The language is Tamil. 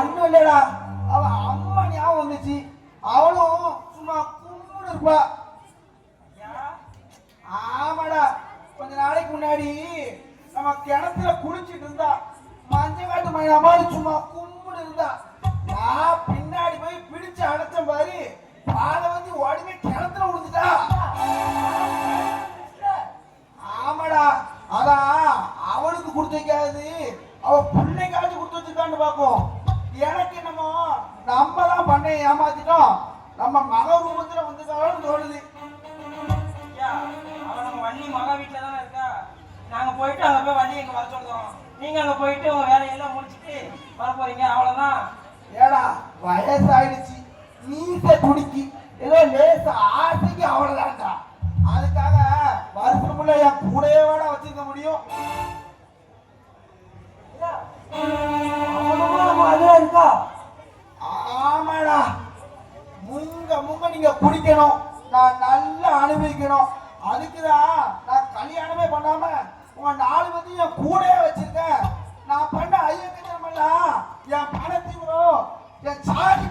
ஒண்ணும் இல்லடா, அவ அம்மா ஞாபகம் வந்துச்சு. அவளும் சும்மா கும்முன்னு இருப்பா. ஆமாடா, கொஞ்ச நாளைக்கு முன்னாடி நம்ம கிணத்துல குளிச்சுட்டு இருந்தா. மஞ்சள் காட்டு மைனா மாதிரி சும்மா கும்முன்னு இருந்தா. நான் பின்னாடி போய் பிடிச்சு அடைச்ச பாரு, பாலை வந்து உடனே கிணத்துல விழுந்துட்டா. ஆமாடா, அதான் அவனுக்கு கொடுத்து வைக்காது, அவ பிள்ளைக்காச்சும் கொடுத்து வச்சிருக்கான்னு பாப்போம். எனக்கு என்னமோ நம்ம தான் பண்ணை ஏமாத்திட்டோம், நம்ம மக ரூபத்துல வந்துட்டாலும் தோணுது. அவன் நம்ம வள்ளி மகா வீட்டுல தானே இருக்கா. நாங்க போயிட்டு அங்க போய் வள்ளி எங்க வர சொல்றோம். நீங்க அங்க போயிட்டு உங்க வேலையெல்லாம் முடிச்சுட்டு வர போறீங்க, அவ்வளவுதான். ஏடா வயசாயிடுச்சு, நீச துடிக்கி ஏதோ லேச ஆசைக்கு அவ்வளவுதான்டா. அதுக்காக வருஷமுள்ள என் கூடவே வேட வச்சிருக்க முடியும். இருக்கா? ஆமாடா, முங்க முங்க நீங்க குடிக்கணும், நான் நல்லா அனுபவிக்கணும். அதுக்குதான் நான் கல்யாணமே பண்ணாம உங்க 4 பேத்தையும் என் கூடவே வச்சிருக்கேன். நான் பண்ண ஐயக்கெல்லாம் என் பணத்தீவிரம், என் சாதி